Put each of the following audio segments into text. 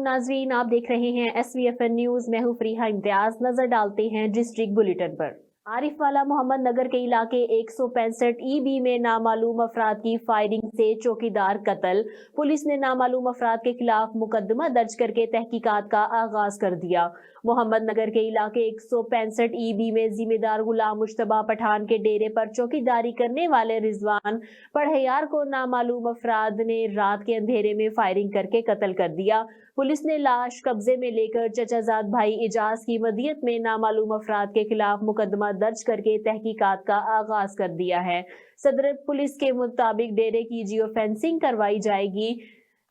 वालेकुम नाजरीन, आप देख रहे हैं SVFN न्यूज। मैं हूं फरीहा इम्तियाज। नजर डालते हैं डिस्ट्रिक्ट बुलेटिन पर। आरिफ वाला मोहम्मद नगर के इलाके 165 EB में नामालूम अफराद की फायरिंग से चौकीदार कत्ल। पुलिस ने नामालूम अफराद के खिलाफ मुकदमा दर्ज करके तहकीकात का आगाज कर दिया। मोहम्मद नगर के इलाके 165 EB में जिम्मेदार गुलाम मुश्तबा पठान के डेरे पर चौकीदारी करने वाले रिजवान पढ़यार को नामालूम अफराद ने रात के अंधेरे में फायरिंग करके कत्ल कर दिया। पुलिस ने लाश कब्जे में लेकर चचाजाद भाई इजाज की मदियत में नामालूम अफराद के खिलाफ मुकदमा दर्ज करके तहकीकात का आगाज कर दिया है। सदर पुलिस के मुताबिक डेरे की जियो फेंसिंग करवाई जाएगी,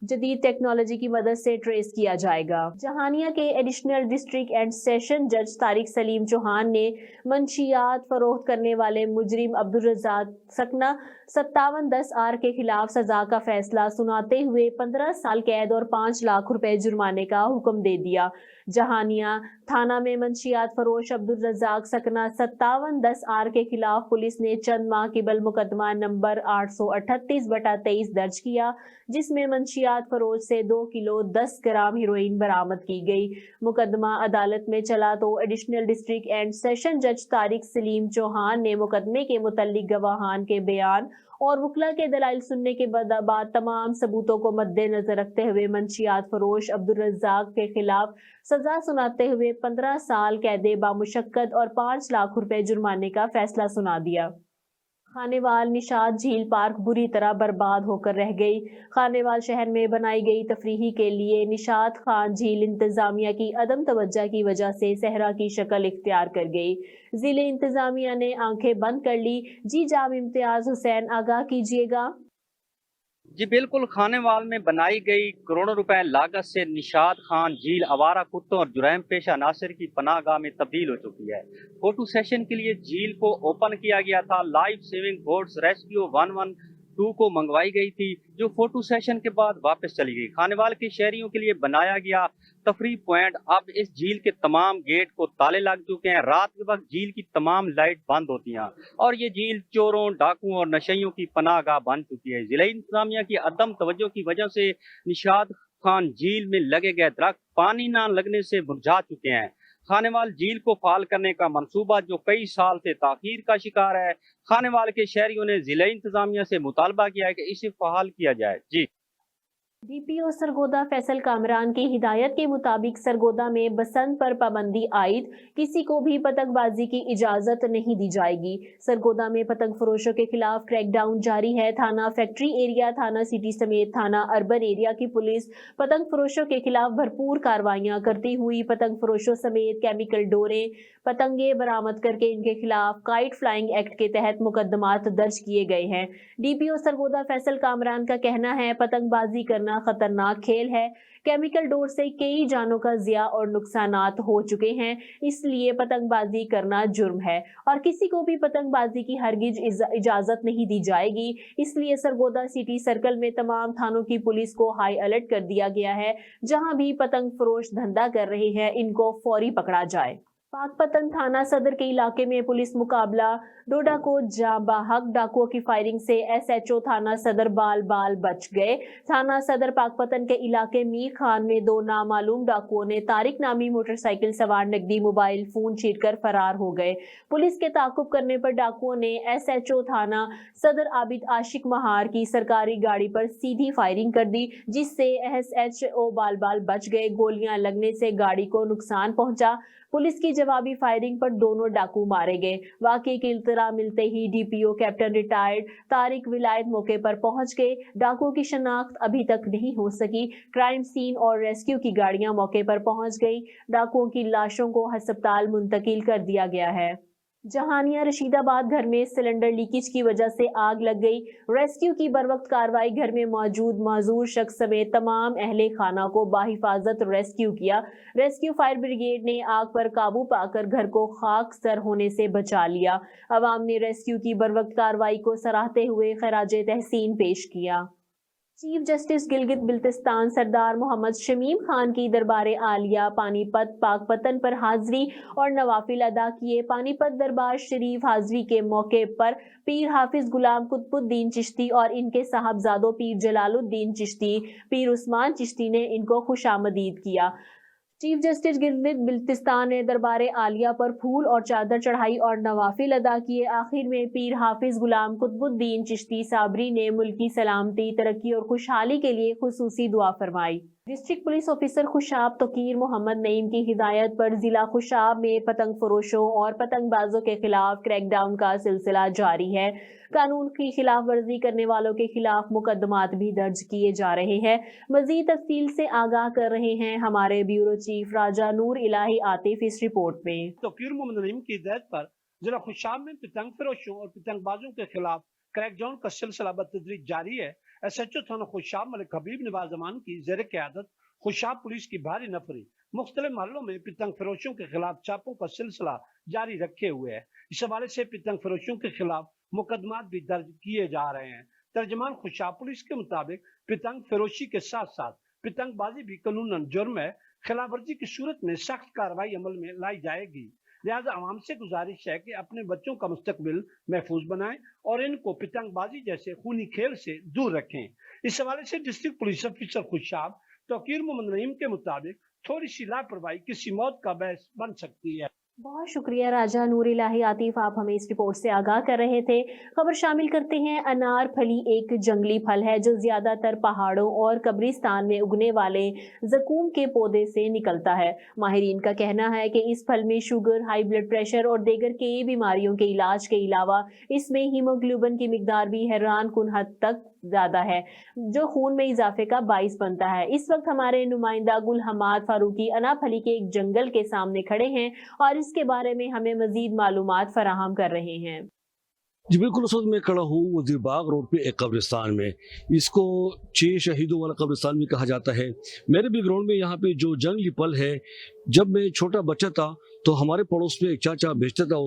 जदीद टेक्नोलॉजी की मदद से ट्रेस किया जाएगा। जहानिया के एडिशनल डिस्ट्रिक्ट एंड सेशन जज तारिक सलीम चौहान ने मंशियात फरोख्त करने वाले मुजरिम अब्दुल रज़ाक सकना 5710R के खिलाफ सजा का फैसला सुनाते हुए 15 साल कैद और 5 लाख रुपए जुर्माने का हुक्म दे दिया। जहानिया थाना में मंशियात फरोश अब्दुल रज़ाक सकना 5710R के खिलाफ पुलिस ने चंद माह किबल मुकदमा नंबर 838/23 दर्ज किया, जिसमें मंशियात फरोश से 2 किलो 10 ग्राम हीरोइन बरामद की गई। मुकदमा अदालत में चला तो एडिशनल डिस्ट्रिक्ट एंड सेशन जज तारिक सलीम चौहान ने मुकदमे के मुतल्लिक गवाहान के बयान और वकला के दलाइल सुनने के बाद तमाम सबूतों को मद्देनजर रखते हुए मंशियात फरोश अब्दुल रज़ाक के खिलाफ सजा सुनाते हुए 15 साल कैद बामुशक्कत और 5 लाख रुपए जुर्माने का फैसला सुना दिया। खानेवाल निशात झील पार्क बुरी तरह बर्बाद होकर रह गई। खानेवाल शहर में बनाई गई तफरीही के लिए निशात खान झील इंतजामिया की अदम तवज्जो की वजह से सहरा की शक्ल इख्तियार कर गई। जिले इंतजामिया ने आंखें बंद कर ली। जी जाम इम्तियाज हुसैन, आगाह कीजिएगा। जी बिल्कुल, खानेवाल में बनाई गई करोड़ों रुपए लागत से निशात खान झील आवारा कुत्तों और जुरैम पेशा नासिर की पनाहगाह में तब्दील हो चुकी है। फोटो सेशन के लिए झील को ओपन किया गया था। लाइफ सेविंग बोट्स रेस्क्यू 112 को मंगवाई गई थी, जो फोटो सेशन के बाद वापस चली गई। खानेवाल के शहरियों के लिए बनाया गया तफरी पॉइंट अब इस झील के तमाम गेट को ताले लग चुके हैं। रात के वक्त झील की तमाम लाइट बंद होती हैं और ये झील चोरों, डाकुओं और नशइयों की पनाहगाह बन चुकी है। जिला इंतजामिया की अदम तवज्जो की वजह से निशात खान झील में लगे गए दरख्त पानी न लगने से मुरझा चुके हैं। खानेवाल झील को फाल करने का मंसूबा जो कई साल से ताखीर का शिकार है, खानेवाल के शहरियों ने जिला इंतजामिया से मुतालबा किया है कि इसे फहाल किया जाए। जी DPO सरगोदा फैसल कामरान की हिदायत के मुताबिक सरगोदा में बसंत पर पाबंदी आयद, किसी को भी पतंगबाजी की इजाजत नहीं दी जाएगी। सरगोदा में पतंग फरोशों के खिलाफ क्रैकडाउन जारी है। थाना फैक्ट्री एरिया, थाना सिटी समेत थाना अर्बन एरिया की पुलिस पतंग फरोशों के खिलाफ भरपूर कार्रवाइयां करती हुई पतंग फरोशों समेत केमिकल डोरें, पतंगे बरामद करके इनके खिलाफ काइट फ्लाइंग एक्ट के तहत मुकदमात दर्ज किए गए हैं। DPO सरगोदा फैसल कामरान का कहना है, पतंगबाजी करना खतरनाक खेल है। केमिकल डोर से कई जानों का जिया और नुकसानात हो चुके हैं, इसलिए पतंगबाजी करना जुर्म है और किसी को भी पतंगबाजी की हरगिज इजाजत नहीं दी जाएगी। इसलिए सरगोदा सिटी सर्कल में तमाम थानों की पुलिस को हाई अलर्ट कर दिया गया है। जहां भी पतंग फरोश धंधा कर रहे हैं, इनको फौरी पकड़ा जाए। पाकपतन थाना सदर के इलाके में पुलिस मुकाबला, डोडा को जाबाहक डाकुओं की फायरिंग से SHO थाना सदर बाल बाल बच गए। थाना सदर पाकपतन के इलाके मीर खान में 2 नामालूम डाकुओं ने तारिक नामी मोटरसाइकिल सवार नकदी मोबाइल फोन छीनकर फरार हो गए। पुलिस के ताकुब करने पर डाकुओं ने SHO थाना सदर आबिद आशिक महार की सरकारी गाड़ी पर सीधी फायरिंग कर दी, जिससे SHO बाल बाल बच गए। गोलियां लगने से गाड़ी को नुकसान पहुंचा। पुलिस की जवाबी फायरिंग पर दोनों डाकू मारे गए। वाकये की इत्तला मिलते ही DPO कैप्टन रिटायर्ड तारिक विलायत मौके पर पहुंच गए। डाकुओं की शनाख्त अभी तक नहीं हो सकी। क्राइम सीन और रेस्क्यू की गाड़ियां मौके पर पहुंच गई। डाकुओं की लाशों को अस्पताल मुंतकिल कर दिया गया है। जहानिया रशीदाबाद घर में सिलेंडर लीकेज की वजह से आग लग गई। रेस्क्यू की बरवक्त कार्रवाई, घर में मौजूद माजूर शख्स समेत तमाम अहले खाना को बाहिफाजत रेस्क्यू किया। रेस्क्यू फायर ब्रिगेड ने आग पर काबू पाकर घर को खाक सर होने से बचा लिया। अवाम ने रेस्क्यू की बरवक्त कार्रवाई को सराहते हुए खराजे तहसीन पेश किया। چیف جسٹس گلگت بلتستان سردار محمد شمیم خان کی دربار عالیہ پانی پت پاک پتن پر حاضری اور نوافل ادا کیے۔ پانی پت دربار شریف حاضری کے موقع پر پیر حافظ غلام قطب الدین چشتی اور ان کے صاحبزادوں پیر جلال الدین چشتی، پیر عثمان چشتی نے ان کو خوش آمدید کیا۔ چیف جسٹس گلگت بلتستان نے دربار عالیہ پر پھول اور چادر چڑھائی اور نوافل ادا کیے۔ آخر میں پیر حافظ غلام قطب الدین چشتی صابری نے ملکی سلامتی، ترقی اور خوشحالی کے لیے خصوصی دعا فرمائی۔ ڈسٹرکٹ پولیس آفیسر خوشاب توقیر محمد نعیم کی ہدایت پر ضلع خوشاب میں پتنگ فروشوں اور پتنگ بازوں کے خلاف کریک ڈاؤن کا سلسلہ جاری ہے۔ قانون کی خلاف ورزی کرنے والوں کے خلاف مقدمات بھی درج کیے جا رہے ہیں۔ مزید تفصیل سے آگاہ کر رہے ہیں ہمارے بیورو چیف راجہ نور الہی عاطف اس رپورٹ میں۔ توقیر محمد نعیم کی ہدایت پر ضلع خوشاب میں پتنگ فروشوں اور پتنگ بازوں کے خلاف کریک ڈاؤن کا سلسلہ بتدریج جاری ہے۔ ایس ایچ او تھانہ خوشاب ملک حبیب نواز امان کی زیر قیادت خوشاب پولیس کی بھاری نفری مختلف محلوں میں پتنگ فروشوں کے خلاف چاپوں کا سلسلہ جاری رکھے ہوئے ہے۔ اس حوالے سے پتنگ فروشوں کے خلاف مقدمات بھی درج کیے جا رہے ہیں۔ ترجمان خوشاب پولیس کے مطابق پتنگ فروشی کے ساتھ ساتھ پتنگ بازی بھی قانوناً جرم ہے۔ خلاف ورزی کی صورت میں سخت کارروائی عمل میں لائی جائے گی۔ لہذا عوام سے گزارش ہے کہ اپنے بچوں کا مستقبل محفوظ بنائیں اور ان کو پتنگ بازی جیسے خونی کھیل سے دور رکھیں۔ اس حوالے سے ڈسٹرکٹ پولیس آفیسر خوشاب توقیر محمد نعیم کے مطابق تھوڑی سی لاپرواہی کسی موت کا باعث بن سکتی ہے۔ بہت شکریہ راجہ نور الہی عاطف، آپ ہمیں اس رپورٹ سے آگاہ کر رہے تھے۔ خبر شامل کرتے ہیں۔ انار پھلی ایک جنگلی پھل ہے جو زیادہ تر پہاڑوں اور قبرستان میں اگنے والے زقوم کے پودے سے نکلتا ہے۔ ماہرین کا کہنا ہے کہ اس پھل میں شوگر، ہائی بلڈ پریشر اور دیگر کئی بیماریوں کے علاج کے علاوہ اس میں ہیموگلوبن کی مقدار بھی حیران کن حد تک زیادہ ہے، جو خون میں اضافے کا باعث بنتا ہے۔ اس وقت ہمارے نمائندہ گل حماد فاروقی انا پھلی کے ایک جنگل کے سامنے کھڑے ہیں اور اس کے بارے میں ہمیں مزید معلومات فراہم کر رہے ہیں۔ جی بالکل، اس وقت میں کھڑا ہوں وزیر باغ روڈ پہ ایک قبرستان میں، اس کو 6 شہیدوں والا قبرستان بھی کہا جاتا ہے۔ میرے بیک گراؤنڈ میں یہاں پہ جو جنگلی پھل ہے، جب میں چھوٹا بچہ تھا تو ہمارے پڑوس میں ایک چاچا بیچتا تھا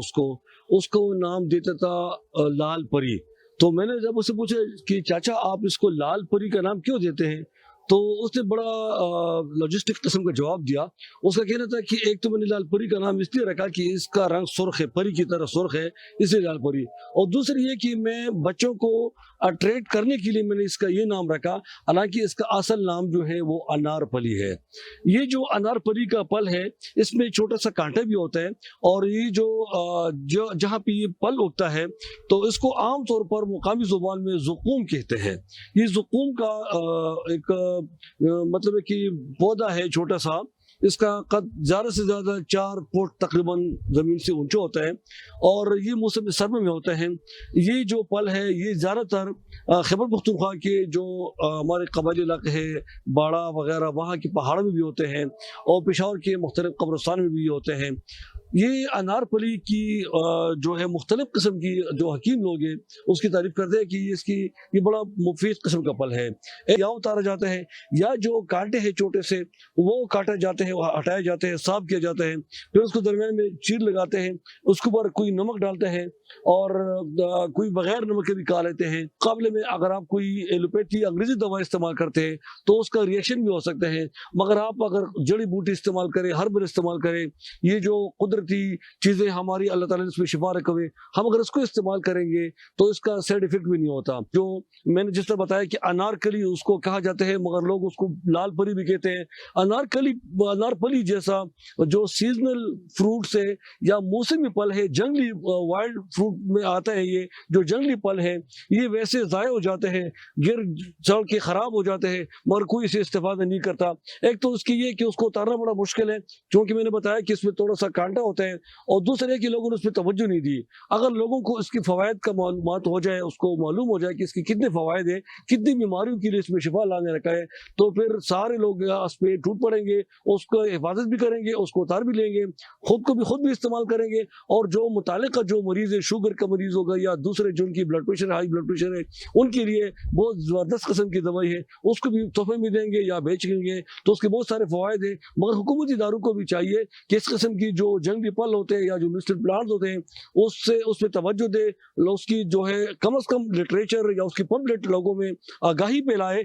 اس کو نام دیتا تھا لال پری۔ تو میں نے جب اسے پوچھا کہ چاچا آپ اس کو لال پری کا نام کیوں دیتے ہیں، تو اس نے بڑا لاجسٹک قسم کا جواب دیا۔ اس کا کہنا تھا کہ ایک تو میں نے لال پری کا نام اس لیے رکھا کہ اس کا رنگ سرخ ہے، پری کی طرح سرخ ہے، اس لیے لال پری، اور دوسری یہ کہ میں بچوں کو اٹریکٹ کرنے کے لیے میں نے اس کا یہ نام رکھا، حالانکہ اس کا اصل نام جو ہے وہ انار پلی ہے۔ یہ جو انار پلی کا پھل ہے، اس میں چھوٹا سا کانٹا بھی ہوتا ہے، اور یہ جو جہاں پہ یہ پھل اگتا ہے تو اس کو عام طور پر مقامی زبان میں زقوم کہتے ہیں۔ یہ زقوم کا ایک مطلب ہے کہ پودا ہے چھوٹا سا، اس کا قد زیادہ سے زیادہ 4 فٹ تقریباً زمین سے اونچا ہوتا ہے، اور یہ موسم سرما میں ہوتا ہے۔ یہ جو پھل ہے یہ زیادہ تر خیبر پختونخوا کے جو ہمارے قبائلی علاقے ہیں، باڑہ وغیرہ، وہاں کے پہاڑوں میں بھی ہوتے ہیں، اور پشاور کے مختلف قبرستان میں بھی ہوتے ہیں۔ یہ انار پلی کی جو ہے مختلف قسم کی جو حکیم لوگ ہیں اس کی تعریف کرتے ہیں کہ یہ بڑا مفید قسم کا پھل ہے۔ یا اتارا جاتا ہے، یا جو کانٹے ہیں چھوٹے سے وہ کاٹے جاتے ہیں، ہٹائے جاتے ہیں، صاف کیا جاتا ہے، پھر اس کو درمیان میں چیر لگاتے ہیں، اس کے اوپر کوئی نمک ڈالتے ہیں، اور کوئی بغیر نمک کے بھی کھا لیتے ہیں۔ قابل میں اگر آپ کوئی ایلوپیتھی انگریزی دوا استعمال کرتے ہیں تو اس کا ریئیکشن بھی ہو سکتا ہے، مگر آپ اگر جڑی بوٹی استعمال کریں، ہربل استعمال کریں، یہ جو قدرتی چیزیں ہماری اللہ تعالیٰ نے اس میں شفا رکھے ہوئے، ہم اگر اس کو استعمال کریں گے تو اس کا سائڈ افیکٹ بھی نہیں ہوتا۔ جو میں نے جس طرح بتایا کہ انار کلی اس کو کہا جاتا ہے، مگر لوگ اس کو لال پری بھی کہتے ہیں۔ انار پلی جیسا جو سیزنل فروٹس ہے یا موسمی پھل ہے، جنگلی وائلڈ فروٹ میں آتا ہے، یہ جو جنگلی پھل ہے یہ ویسے ضائع ہو جاتے ہیں، گر چڑ کے خراب ہو جاتے ہیں، مگر کوئی اسے استفادہ نہیں کرتا۔ ایک تو اس کی یہ کہ اس کو اتارنا بڑا مشکل ہے، کیونکہ میں نے بتایا کہ اس میں تھوڑا سا کانٹا ہوتا ہے، اور دوسرے کہ لوگوں نے اس پہ توجہ نہیں دی۔ اگر لوگوں کو اس کی فوائد کا معلومات ہو جائے، اس کو معلوم ہو جائے کہ اس کی کتنے فوائد ہیں، کتنی بیماریوں کے لیے اس میں شفا لانے رکھا ہے، تو پھر سارے لوگ اس پہ ٹوٹ پڑیں گے، اس کو حفاظت بھی کریں گے، اس کو اتار بھی لیں گے، خود بھی استعمال کریں گے، اور جو متعلقہ جو مریض ہے، شوگر کا مریض ہوگا یا دوسرے جو ان کی blood pressure, high blood pressure ہے، ان کے لیے بہت زبردست قسم کی دوائی ہے، اس کو بھی تحفے میں دیں گے یا بیچ دیں گے، تو اس کے بہت سارے فوائد ہیں۔ مگر حکومتی اداروں کو بھی چاہیے کہ اس قسم کی جو جنگلی پھل ہوتے ہیں یا جو میڈیسنل پلانٹس ہوتے ہیں اس پہ توجہ دے، اس کی جو ہے کم از کم لٹریچر یا اس کی پمفلٹ لوگوں میں آگاہی پھیلائے۔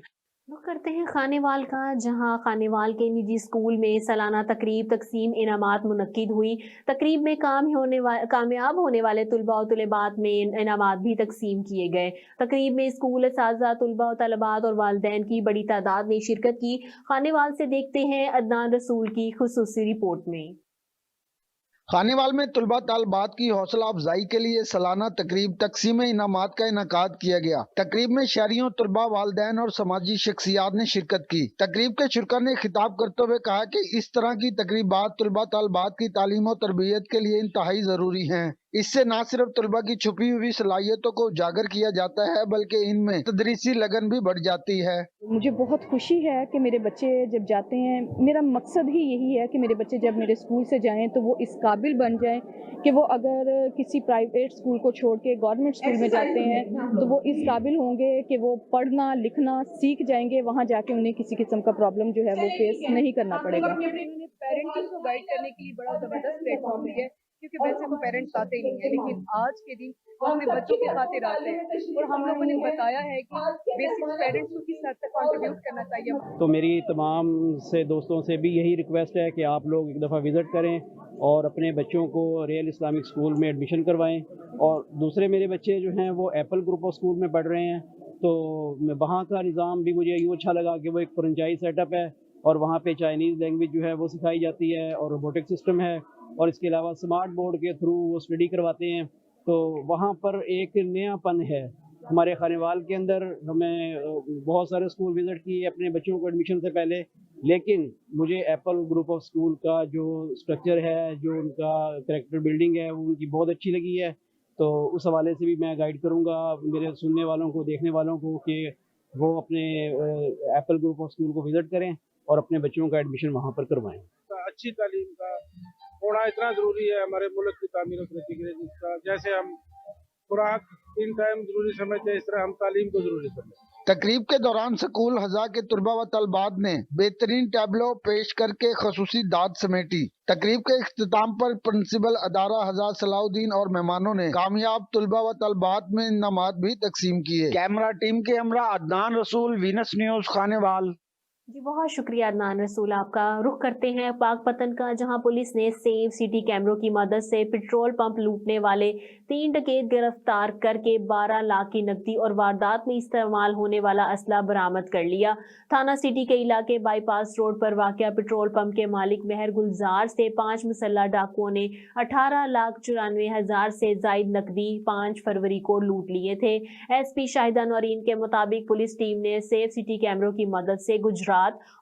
रुख करते हैं खानेवाल का, जहां खानेवाल के निजी स्कूल में सालाना तकरीब तकसीम इनामात मुनक्किद हुई। तकरीब में कामयाब होने वाले तुलबा और तुलेबात में इनामात भी तकसीम किए गए। तकरीब में स्कूल असातिज़ा, तुलबा और तलबात और वालिदैन की बड़ी तादाद ने शिरकत की। खानेवाल से देखते हैं अदनान रसूल की खुसूसी रिपोर्ट में। खानेवाल में तुलबा तालबात की हौसला अफजाई के लिए सालाना तकरीब तकसीम इनामात का इनकाद किया गया। तकरीब में शहरियों, तुलबा, वालिदैन और समाजी शख्सियात ने शिरकत की। तकरीब के शुरका ने खिताब करते हुए कहा कि इस तरह की तकरीबात तुलबा तालबात की तालीम और तरबियत के लिए इंतहाई जरूरी हैं। इससे न सिर्फ तुलबा की छुपी हुई सलाहियतों को उजागर किया जाता है, बल्कि इनमें तदरीसी लगन भी बढ़ जाती है। मुझे बहुत खुशी है कि मेरे बच्चे जब जाते हैं, मेरा मकसद ही यही है कि मेरे बच्चे जब मेरे स्कूल से जाएं तो वो इस काबिल बन जाएं कि वो अगर किसी प्राइवेट स्कूल को छोड़ के गवर्नमेंट स्कूल में जाते हैं तो वो इस काबिल होंगे कि वो पढ़ना लिखना सीख जाएंगे। वहाँ जाके उन्हें किसी किस्म का प्रॉब्लम जो है वो फेस नहीं करना पड़ेगा। पेरेंट्स को गाइड करने के लिए बड़ा ज़बरदस्त प्लेटफॉर्म भी है, क्योंकि वैसे वो पेरेंट्स आते ही नहीं है, लेकिन आज के दिन वो अपने बच्चों की खातिर आते हैं और हम लोगों ने बताया है कि बेसिक पेरेंट्स को किस हद तक कंट्रीब्यूट करना चाहिए। तो मेरी तमाम से दोस्तों से भी यही रिक्वेस्ट है कि आप लोग एक दफ़ा विज़िट करें और अपने बच्चों को रियल इस्लामिक स्कूल में एडमिशन करवाएं। और दूसरे मेरे बच्चे जो हैं वो एप्पल ग्रुप ऑफ स्कूल में पढ़ रहे हैं, तो वहाँ का निज़ाम भी मुझे यूँ अच्छा लगा कि वो एक फ्रेंचाइज सेटअप है और वहाँ पे चाइनीज़ लैंग्वेज जो है वो सिखाई जाती है और रोबोटिक सिस्टम है, और इसके अलावा स्मार्ट बोर्ड के थ्रू वो स्टडी करवाते हैं। तो वहाँ पर एक नयापन है हमारे खानेवाल के अंदर। हमें बहुत सारे स्कूल विज़िट किए अपने बच्चों को एडमिशन से पहले, लेकिन मुझे एप्पल ग्रुप ऑफ स्कूल का जो स्ट्रक्चर है, जो उनका करैक्टर बिल्डिंग है, वो उनकी बहुत अच्छी लगी है। तो उस हवाले से भी मैं गाइड करूँगा मेरे सुनने वालों को, देखने वालों को, कि वो अपने एप्पल ग्रुप ऑफ स्कूल को विज़िट करें और अपने बच्चों का एडमिशन वहाँ पर करवाएँ। अच्छी तालीम का होना इतना ज़रूरी है हमारे मुल्क की तामीर और तरक्की के लिए, जिसका जैसे हम खुराक 3 टाइम ज़रूरी समझते हैं, इस तरह हम तालीम को ज़रूरी समझते हैं। तकरीब के दौरान स्कूल हज़ा के तुलबा व तलबात ने बेहतरीन टैबलो पेश करके खसूसी दाद समेटी। तकरीब के इख्तिताम पर प्रिंसिपल अदारा हज़ा सलाउद्दीन और मेहमानों ने कामयाब तुलबा व तलबात में इनामात भी तकसीम किए। कैमरा टीम के हमरा अदनान रसूल, वीनस न्यूज़, खानेवाल। जी बहुत शुक्रिया अदनान रसूल आपका। रुख करते हैं पाकपतन का, जहां पुलिस ने सेफ सिटी कैमरों की मदद से पेट्रोल पंप लूटने वाले 3 डकैत गिरफ्तार करके 12 लाख की नकदी और वारदात में इस्तेमाल होने वाला असला बरामद कर लिया। थाना सिटी के इलाके बाईपास रोड पर वाक़या पेट्रोल पंप के मालिक मेहर गुलजार से 5 मुसल्लह डाकुओं ने 18,94,000 से जायद नकदी 5 फरवरी को लूट लिए थे। SP शाहिदा नौरीन के मुताबिक पुलिस टीम ने सेफ सिटी कैमरों की मदद से गुजरात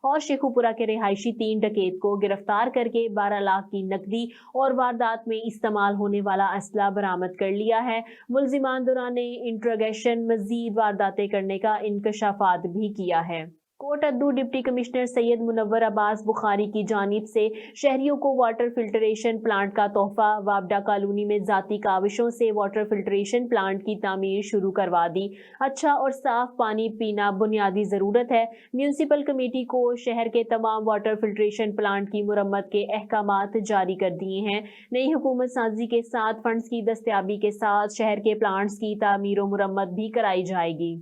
और शेखुपुरा के रिहायशी 3 डकैत को गिरफ्तार करके 12 लाख की नकदी और वारदात में इस्तेमाल होने वाला असला बरामद कर लिया है। मुलजिमान दौरान इंट्रोगेशन मजीद वारदातें करने का इंकशाफात भी किया है। कोट अद्दू डिप्टी कमिश्नर सैयद मुनव्वर अब्बास बुखारी की जानिब से शहरियों को वाटर फिल्ट्रेशन प्लांट का तोहफा। वाबडा कॉलोनी में जाती काविशों से वाटर फिल्ट्रेशन प्लांट की तामीर शुरू करवा दी। अच्छा और साफ पानी पीना बुनियादी ज़रूरत है। म्यूनसिपल कमेटी को शहर के तमाम वाटर फिल्ट्रेशन प्लांट की मुरम्मत के अहकामात जारी कर दिए हैं। नई हुकूमत साजी के साथ फंड्स की दस्तयाबी के साथ शहर के प्लांट्स की तामीर और मुरम्मत भी कराई जाएगी।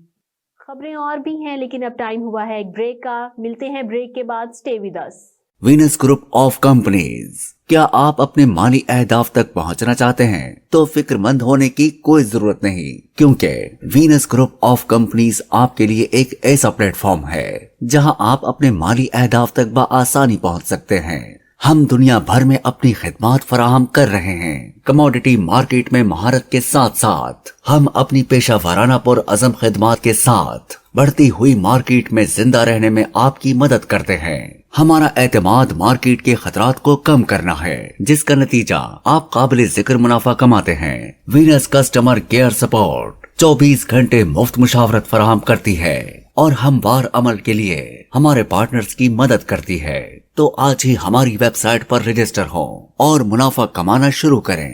खबरें और भी हैं, लेकिन अब टाइम हुआ है एक ब्रेक का। मिलते हैं ब्रेक के बाद। Stay with us. Venus group of companies, क्या आप अपने माली अहदाफ तक पहुंचना चाहते हैं? तो फिक्रमंद होने की कोई जरूरत नहीं, क्योंकि वीनस ग्रुप ऑफ कंपनीज आपके लिए एक ऐसा प्लेटफॉर्म है जहां आप अपने माली अहदाफ तक बआसानी पहुंच सकते हैं। हम दुनिया भर में अपनी खिदमात फराहम कर रहे हैं। कमोडिटी मार्केट में महारत के साथ साथ हम अपनी पेशा वाराना पुर अज़म खिदमात के साथ बढ़ती हुई मार्केट में जिंदा रहने में आपकी मदद करते हैं। हमारा एतमाद मार्केट के खतरात को कम करना है, जिसका नतीजा आप काबिल जिक्र मुनाफा कमाते हैं। वीनस कस्टमर केयर सपोर्ट 24 घंटे मुफ्त मुशावरत फराहम करती है और हमवार अमल के लिए हमारे पार्टनर्स की मदद करती है। तो आज ही हमारी वेबसाइट पर रजिस्टर हो और मुनाफा कमाना शुरू करें।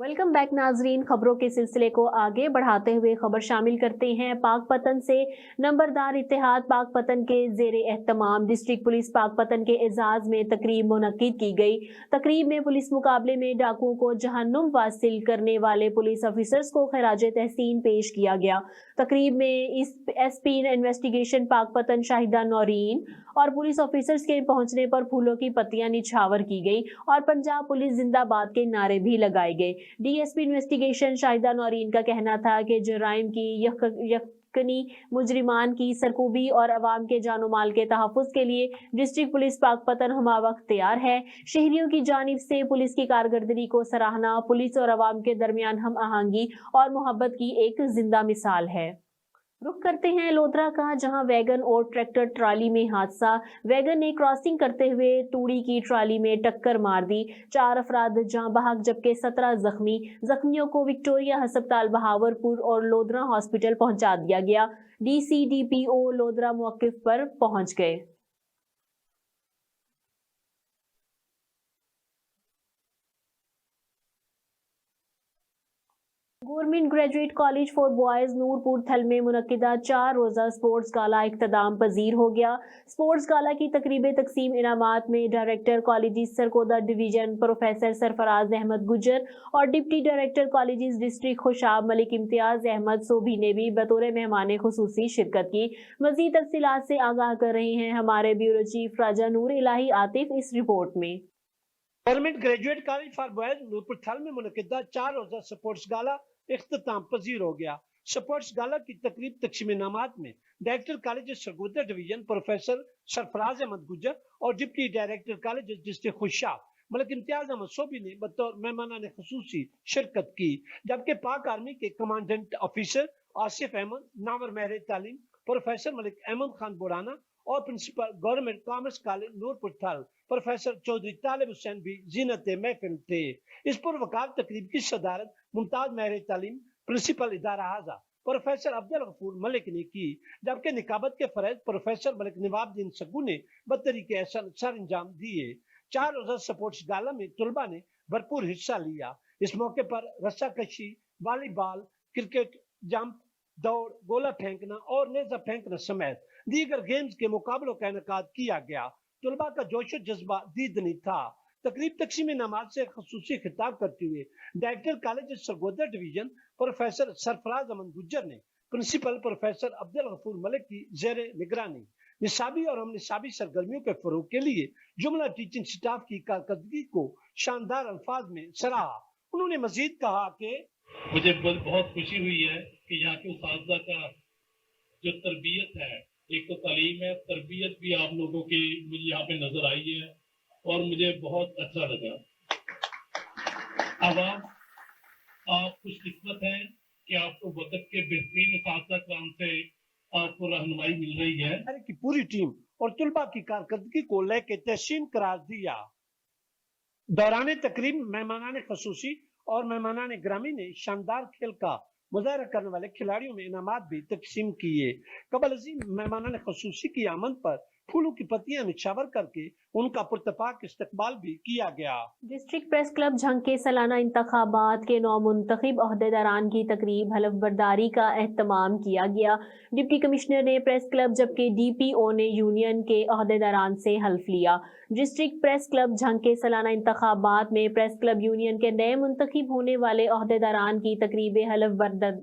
वेलकम बैक नाजरीन, खबरों के सिलसिले को आगे बढ़ाते हुए खबर शामिल करते हैं पाकपतन से। नंबरदार इत्तेहाद पाकपतन के जेर एहतमाम डिस्ट्रिक्ट पुलिस पाकपतन के एजाज में तकरीब मुनक्किद की गई। तकरीब में पुलिस मुकाबले में डाकुओं को जहन्नुम वासिल करने वाले पुलिस ऑफिसर्स को खराज तहसीन पेश किया गया। तकरीब में इस SP इन्वेस्टिगेशन पाकपतन शाहिदा नौरीन और पुलिस ऑफिसर्स के पहुंचने पर फूलों की पत्तियां निछावर की गई और पंजाब पुलिस जिंदाबाद के नारे भी लगाए गए। DSP इन्वेस्टिगेशन शाहिदा नौरीन का कहना था कि जराइम की यकनी मुजरिमान की सरकूबी और अवाम के जानो माल के तहफ़्फ़ुज़ के लिए डिस्ट्रिक्ट पुलिस पाकपतन हमावक्त तैयार है। शहरियों की जानिब से पुलिस की कारकर्दगी को सराहना पुलिस और अवाम के दरमियान हम आहंगी और मोहब्बत की एक जिंदा मिसाल है। रुख करते हैं लोधरा का, जहां वैगन और ट्रैक्टर ट्राली में हादसा। वैगन ने क्रॉसिंग करते हुए तूड़ी की ट्राली में टक्कर मार दी। 4 अफराद जाँ बहक जबकि 17 जख्मी। जख्मियों को विक्टोरिया अस्पताल बहावरपुर और लोधरा हॉस्पिटल पहुंचा दिया गया। DCDPO लोधरा मौक़िफ़ पर पहुंच गए। Government graduate college for boys Noorpur Thal में मुनक्किदा 4 रोज़ा स्पोर्ट्स गाला इख्तिताम पजीर हो गया। स्पोर्ट्स गाला की तकरीब तकसीम इनामात में director colleges Sargodha division professor Sarfraz Ahmad Gujjar और deputy director colleges district Khushab Malik Imtiaz Ahmad Sobhi ने भी बतौर मेहमान खुसूसी शिरकत की। मज़ीद तफसीलात से आगाह कर रहे हैं हमारे ब्यूरो चीफ राजा नूर इलाही आतिफ इस रिपोर्ट में। Government graduate college for boys Noorpur Thal में मुनक्किदा 4 रोज़ा स्पोर्ट्स गाला इख्तिताम पजीर हो गया। स्पोर्ट्स गाला की तकरीब तकसीम इनामात में director college Sargodha division professor Sarfraz Ahmad Gujjar और deputy director college district Khushab Malik Imtiaz Ahmed Sobi ने बतौर मेहमान खुसूसी शिरकत की, जबकि पाक आर्मी के कमांडेंट ऑफिसर आसिफ अहमद, नावर महर तालीम प्रोफेसर मलिक अहमद खान बोराना और principal government commerce college Noorpur Thal professor Chaudhary तालिब हुसैन भी जीनत महफिल थे। इस पुरवकार तकरीब की सदारत मुमताज महर तालीम प्रिंसिपल इदारा हाजा प्रोफेसर अब्दुल गफूर मलिक ने की, जबकि निकाबत के फरैज प्रोफेसर मलिक नवाबुद्दीन सग्गू ने बतरीके एहसन सर अंजाम दिए। 4 रोज़ा स्पोर्ट्स गाला में तुलबा ने भरपूर हिस्सा लिया। इस मौके पर रस्साकशी, वॉलीबॉल, क्रिकेट, जंप, दौड़, गोला फेंकना और नेजा फेंकना समेत दीगर गेम्स के मुकाबलों का इनेकाद किया गया। तुलबा का जोश जज्बा दीदनी था। तकरीब तकसीम इनामात से खसूसी खिताब करते हुए director college Sargodha division professor Sarfraz Ahmed Gujjar ने प्रिंसिपल प्रोफेसर अब्दुल गफूर मलिक की जेर निगरानी निसाबी और हम निसाबी सरगर्मियों के फरोग के लिए जुमला टीचिंग स्टाफ की कारकर्दगी को शानदार अल्फाज में सराहा। उन्होंने मजीद कहा कि मुझे बहुत खुशी हुई है कि यहाँ के उस्तादा का जो तरबियत है, एक तो तालीम है, तरबियत भी आप लोगों की मुझे यहाँ पे नजर आई है और मुझे बहुत अच्छा लगा। अब आप खुशकिस्मत हैं कि आपको वक्त के बेहतरीन उस्तादा काम से आपको रहनुमाई मिल रही है। की पूरी टीम और तुलबा की कारकर्दगी को लेकर तहसीन करार दिया। दौरान तकरीब मेहमानान खसूसी और मेहमानान ग्रामी ने शानदार खेल का मुजाहरा करने वाले खिलाड़ियों में इनामात भी तकसीम किए। कबल अजीम मेहमानान खसूसी की आमद पर फूलों की पत्तियां निछावर करके उनका पुरतपाक इस्तकबाल भी किया गया। डिस्ट्रिक्ट प्रेस क्लब झंग के सालाना इंतखाबात के नौमुंतखब अहदेदारान की तकरीब हलफ बर्दारी का एहतमाम किया गया। डिप्टी कमिश्नर ने प्रेस क्लब जबकि DPO ने यूनियन के अहदेदारान से हल्फ लिया। डिस्ट्रिक्ट प्रेस क्लब झंग के सालाना इंतखाबात में प्रेस क्लब यूनियन के नए मुंतखब होने वाले अहदेदारान की तकरीब हलफ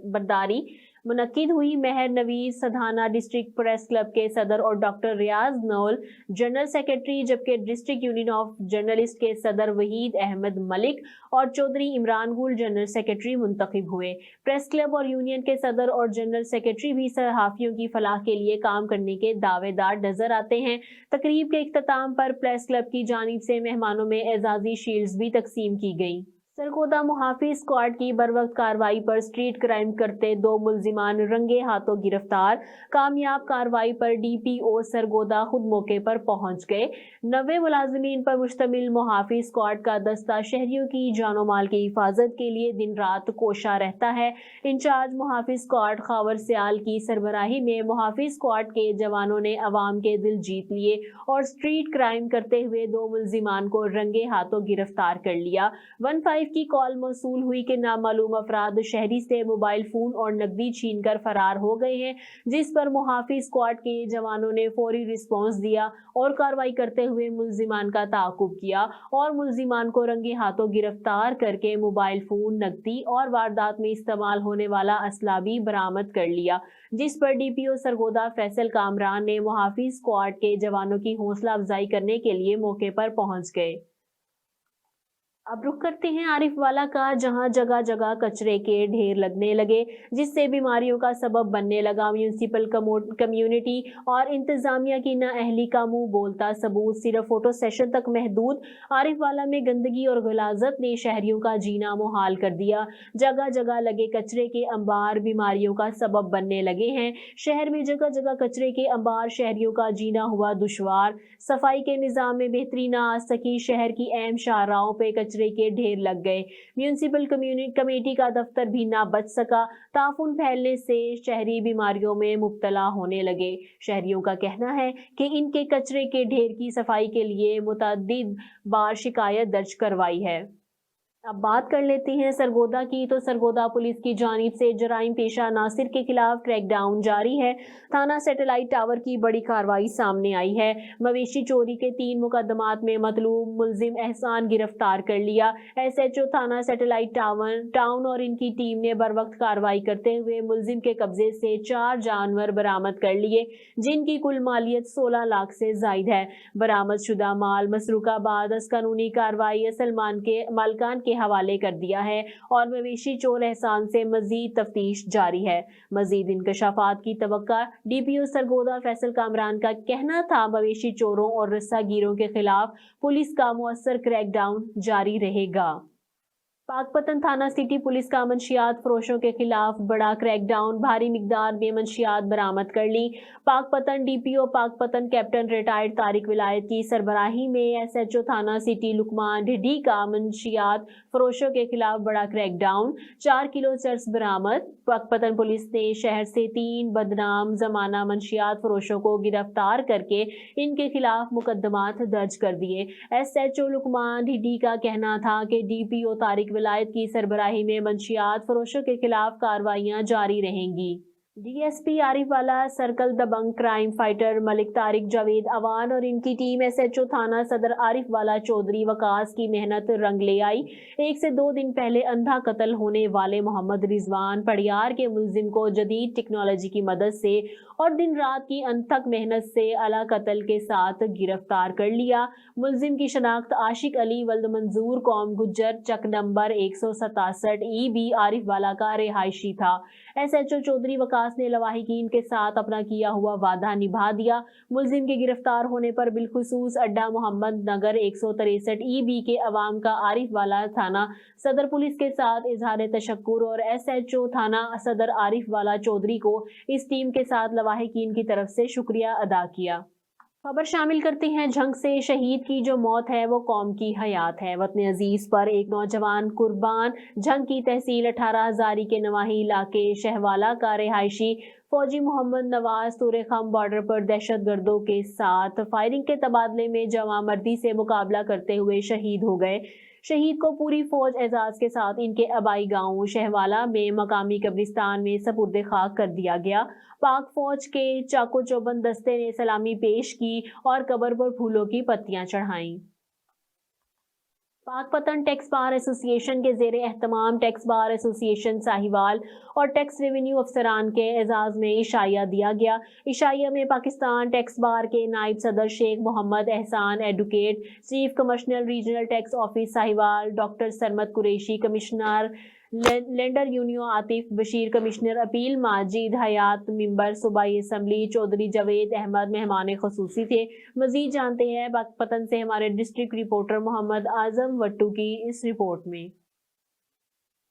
बर्दारी मुनक्किद हुई। महर नवीज सधाना डिस्ट्रिक्ट प्रेस क्लब के सदर और डॉक्टर रियाज नौल जनरल सेक्रेटरी, जबकि डिस्ट्रिक्ट यूनियन ऑफ जर्नलिस्ट के सदर वहीद अहमद मलिक और चौधरी इमरान गुल जनरल सेक्रेटरी मुंतखब हुए। प्रेस क्लब और यूनियन के सदर और जनरल सेक्रेटरी भी सहाफियों की फलाह के लिए काम करने के दावेदार नजर आते हैं। तकरीब के इख्तिताम पर प्रेस क्लब की जानिब से मेहमानों में एजाजी शील्ड्स भी तकसीम की गई। सरगोदा मुहाफिज स्क्वाड की बरवक्त कार्रवाई पर स्ट्रीट क्राइम करते 2 मुलजिमान रंगे हाथों गिरफ्तार। कामयाब कार्रवाई पर DPO सरगोदा खुद मौके पर पहुंच गए। 90 मुलाजिमीन पर मुश्तमिल मुहाफिज स्क्वाड का दस्ता शहरियों की जानो माल की हिफाजत के लिए दिन रात कोशा रहता है। इंचार्ज मुहाफिज स्क्वाड खावर सियाल की सरबराही में मुहाफिज स्क्वाड के जवानों ने अवाम के दिल जीत लिए और स्ट्रीट क्राइम करते हुए 2 मुलजिमान को रंगे हाथों गिरफ्तार कर लिया। 15 की कॉल मौसूल हुई कि नामालूम अफराद शहरी से मोबाइल फोन और नकदी छीनकर फरार हो गए हैं, जिस पर मुहाफिज स्क्वाड के जवानों ने फौरी रिस्पांस दिया और कार्रवाई करते हुए मुल्जिमान का ताक़ुब किया और मुल्जिमान को रंगे हाथों गिरफ्तार करके मोबाइल फोन, नकदी और वारदात में इस्तेमाल होने वाला असला भी बरामद कर लिया, जिस पर डीपीओ सरगोदा फैसल कामरान ने मुहाफिज स्क्वाड के जवानों की हौसला अफजाई करने के लिए मौके पर पहुंच गए। अब रुख करते हैं आरिफ वाला का, जहां जगह जगह कचरे के ढेर लगने लगे, जिससे बीमारियों का सबब बनने लगा। म्यूनिसिपल कम्युनिटी और इंतजामिया की नाअहली का मुंह बोलता सबूत सिर्फ फोटो सेशन तक महदूद। आरिफ वाला में गंदगी और गलाजत ने शहरियों का जीना मुहाल कर दिया। जगह जगह लगे कचरे के अंबार बीमारियों का सबब बनने लगे हैं। शहर में जगह जगह कचरे के अंबार शहरियों का जीना हुआ दुश्वार। सफाई के निज़ाम में बेहतरी न आ सकी, शहर की अहम शाहराहों पे कचरे के ढेर लग गए। म्यूनिसिपल कमेटी का दफ्तर भी ना बच सका। ताफून फैलने से शहरी बीमारियों में मुब्तला होने लगे। शहरियों का कहना है कि इनके कचरे के ढेर की सफाई के लिए मुतअद्दिद बार शिकायत दर्ज करवाई है। अब बात कर लेते हैं सरगोदा की, तो सरगोदा पुलिस की जानिब से जराइम पेशा नासिर के खिलाफ क्रैकडाउन जारी है। थाना सैटेलाइट टावर की बड़ी कार्रवाई सामने आई है। मवेशी चोरी के 3 मुकदमात में मतलूब मुलजिम एहसान गिरफ्तार कर लिया। SHO थाना सैटेलाइट टाउन और इनकी टीम ने बर वक्त कार्रवाई करते हुए मुलजिम के कब्जे से 4 जानवर बरामद कर लिए, जिनकी कुल मालियत 16 लाख से जायद है। बरामद शुदा माल मसरूका बाद कानूनी कार्रवाई असल मालकान के हवाले कर दिया है और मवेशी चोर एहसान से मजीद तफ्तीश जारी है। मजीद इंकशाफात की तवक्का। डीपीओ सरगोदा फैसल कामरान का कहना था मवेशी चोरों और रस्सागीरों के खिलाफ पुलिस का मुअस्सर क्रैकडाउन जारी रहेगा। पाकपतन थाना सिटी पुलिस का मंशियात फरोशों के खिलाफ बड़ा क्रैकडाउन, भारी मिकदार में मंशियात बरामद कर ली। Pakpattan DPO Pakpattan captain retired Tariq Wilayat की सरबराही में SHO थाना सिटी लुकमान ढिड्डी का मंशियात फरोशों के खिलाफ बड़ा क्रैकडाउन, 4 किलो चर्स बरामद। पाकपतन पुलिस ने शहर से 3 बदनाम जमाना मंशियात फरोशों को गिरफ्तार करके इनके खिलाफ मुकदमात दर्ज कर दिए। SHO लुकमान ढिड्डी का कहना था कि डीपीओ तारिक विलायत की सरबराही में मंशियात फरोशों के खिलाफ कार्रवाइयां जारी रहेंगी। DSP आरिफ वाला, सर्कल दबंग क्राइम फाइटर मलिक तारिक जावेद अवान और इनकी टीम SHO थाना सदर आरिफ वाला चौधरी वकास की मेहनत रंग ले आई। 1 से 2 दिन पहले अंधा कत्ल होने वाले मोहम्मद रिजवान पड़ियार के मुलजिम को जदीद टेक्नोलॉजी की मदद से और दिन रात की अनथक मेहनत से अला कत्ल के साथ गिरफ्तार कर लिया। मुलजिम की शनाख्त आशिक अली वल्द मंजूर कौम गुज्जर चक नंबर 167 EB आरिफ वाला का रिहायशी था। SHO चौधरी वकास ने लवाहिकीन के साथ अपना किया हुआ वादा निभा दिया। मुलजिम के गिरफ्तार होने पर बिलखुसूस अड्डा मोहम्मद नगर 163 EB के अवाम का आरिफ वाला थाना सदर पुलिस के साथ इजहार तशक्कुर और SHO थाना सदर आरिफ वाला चौधरी को इस टीम के साथ लवाहिकीन की तरफ से शुक्रिया अदा किया। खबर शामिल करते हैं झंग से। शहीद की जो मौत है वो कौम की हयात है। वतन अजीज पर एक नौजवान कुर्बान। झंग की तहसील 18 हजारी के नवाही इलाके शहवाला का रिहायशी फौजी मोहम्मद नवाज तुरेखम बॉर्डर पर दहशत गर्दों के साथ फायरिंग के तबादले में जवामर्दी से मुकाबला करते हुए शहीद हो गए। शहीद को पूरी फौज एजाज के साथ इनके आबाई गांव शहवाला में मकामी कब्रिस्तान में सपुर्द खाक कर दिया गया। पाक फौज के चाको चौबंद दस्ते ने सलामी पेश की और कब्र पर फूलों की पत्तियां चढ़ाईं। पाकपतन टैक्स बार एसोसिएशन के जेर एहतमाम टैक्स बार एसोसिएशन साहिवाल और टैक्स रेवेन्यू अफसरान के एजाज में इशाया दिया गया। इशाया में पाकिस्तान टैक्स बार के नायब सदर Sheikh Mohammad Ehsan advocate, chief commissioner regional tax office Sahiwal doctor Sarmad Qureshi, commissioner लेंडर union Atif Bashir, commissioner appeal Majid Hayat, member सूबाई असम्बली चौधरी जावेद अहमद मेहमान खुसूसी थे। मजीद जानते हैं पाकपतन से हमारे डिस्ट्रिक्ट रिपोर्टर मोहम्मद आजम वट्टू की इस रिपोर्ट में।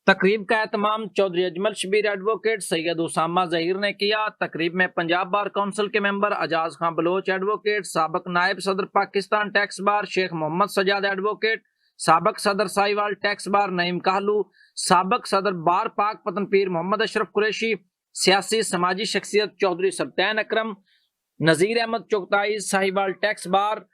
तकरीब का एहतमाम चौधरी अजमल शबीर एडवोकेट सैयद उसामा जहीर ने किया। तकरीब में पंजाब बार काउंसिल के मेंबर अजाज खान बलोच एडवोकेट, साबक नायब सदर Pakistan tax bar Sheikh Mohammad Sajjad advocate, साबक सदर साहिवाल टैक्स बार नईम कहलू, साबक सदर बार पाकपतन पीर मोहम्मद अशरफ कुरैशी, सियासी समाजी शख्सियत चौधरी सल्तान अकरम, नजीर अहमद चुगताई साहिवाल टैक्स बार,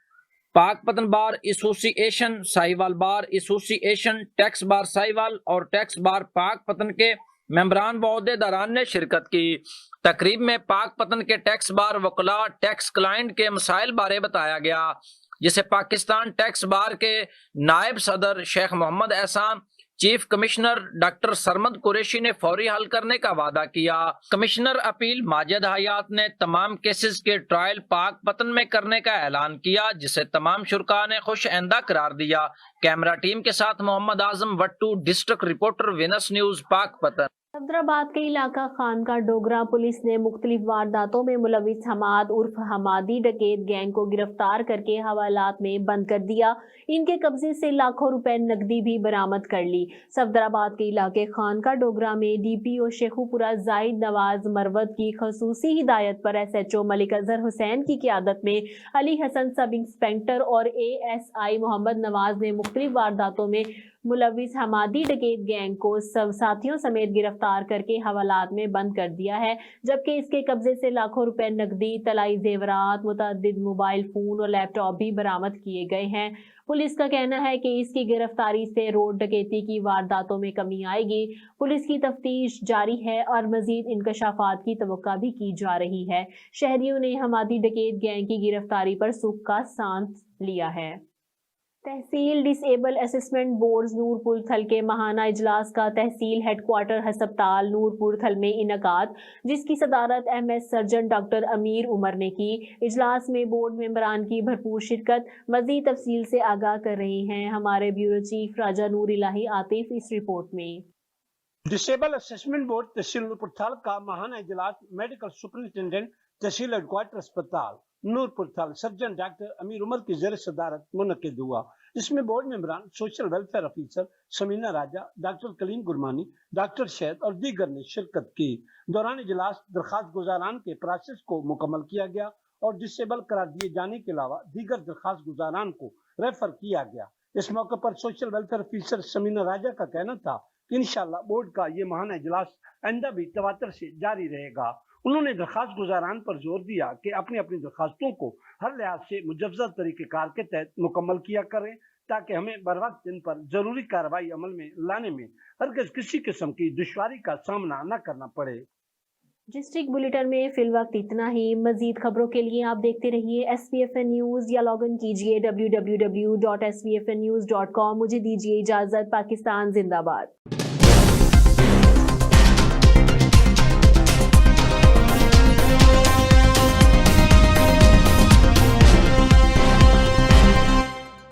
पाक पतन bar association, Sahiwal bar association, tax bar Sahiwal और टैक्स बार पाक पतन के मेंबरान व ओहदेदारान ने शिरकत की। तकरीब में पाक पतन के टैक्स बार वकला टैक्स क्लाइंट के मसाइल बारे बताया गया, जिसे पाकिस्तान टैक्स बार के नायब सदर शेख मोहम्मद एहसान, chief commissioner doctor Sarmad Qureshi ने फौरी हल करने का वादा किया। कमिश्नर अपील माजिद हयात ने तमाम केसेस के ट्रायल पाक पतन में करने का ऐलान किया, जिसे तमाम शुरका ने खुश आइंदा करार दिया। कैमरा टीम के साथ Mohammad Azam Wattoo, district reporter, Venus News, Pakpattan. Safdarabad के इलाका खान का डोगरा पुलिस ने मुख्तलिफ वारदातों में मुलविस हमाद उर्फ हमादी डकैत गैंग को गिरफ्तार करके हवालात में बंद कर दिया। इनके कब्जे से लाखों रुपए नकदी भी बरामद कर ली। सफदराबाद के इलाके खान का डोगरा में डीपीओ शेखुपुरा जाहिद नवाज मरवत की खसूसी हिदायत पर एसएचओ मलिक अजहर हुसैन की क़ियादत में अली हसन सब इंस्पेक्टर और एएसआई मोहम्मद नवाज ने मुख्तलिफ वारदातों में मुलविस हमादी डकैत गैंग को सब साथियों समेत गिरफ्तार करके हवालात में बंद कर दिया है, जबकि इसके कब्जे से लाखों रुपए नकदी, तलाई जेवरात, मुतअद्दिद मोबाइल फोन और लैपटॉप भी बरामद किए गए हैं। पुलिस का कहना है कि इसकी गिरफ्तारी से रोड डकैती की वारदातों में कमी आएगी। पुलिस की तफ्तीश जारी है और मजीद इंकशाफात की तवक्का भी की जा रही है। शहरियों ने हमादी डकैत गैंग की गिरफ्तारी पर सुख का सांस लिया है। तहसील डिसेबल असेसमेंट बोर्ड नूरपुर थल के माहाना इजलास का तहसील हेडक्वार्टर हस्पताल नूरपुर थल में इनकाद, जिसकी सदारत एमएस सर्जन डॉक्टर अमीर उमर ने की। इजलास में बोर्ड मेंबरान की भरपूर शिरकत। मजीद तफसील से आगाह कर रहे हैं हमारे ब्यूरो चीफ राजा नूर इलाही आतिफ इस रिपोर्ट में। डिसेबल असेसमेंट बोर्ड तहसील नूरपुर थल का माहाना इजलास मेडिकल सुपरिटेंडेंट तहसील हेडक्वार्टर अस्पताल नूरपुर थल सर्जन डॉक्टर अमीर उमर की ज़ेर सदारत मुनक्किद हुआ। इसमें बोर्ड मेंबरान, social welfare officer Samina Raja, doctor Kaleem Gurmani, doctor शहद और दीगर ने शिरकत की। दौरान इजलास दरखास्त गुजारान के प्रोसेस को मुकम्मल किया गया और डिसेबल करार दिए जाने के अलावा दीगर दरखास्त गुजारान को रेफर किया गया। इस मौके पर सोशल वेलफेयर ऑफिसर समीना राजा का कहना था कि इंशाअल्लाह बोर्ड का ये माहाना इजलास आइंदा भी तवातर से जारी रहेगा। उन्होंने दरखास्त गुजारान पर जोर दिया कि अपनी अपनी दरखास्तों को हर लिहाज से मुजव्वज़ तरीक़ेकार के तहत मुकम्मल किया करें, ताकि हमें बर वक्त इन पर जरूरी कार्रवाई अमल में लाने में हरगिज़ किसी किस्म की दुश्वारी का सामना न करना पड़े। डिस्ट्रिक्ट बुलेटिन में फिलवक्त इतना ही। मजीद खबरों के लिए आप देखते रहिए SVFN न्यूज़ या लॉग इन कीजिए www.svfnnews.com। मुझे दीजिए इजाज़त। पाकिस्तान जिंदाबाद।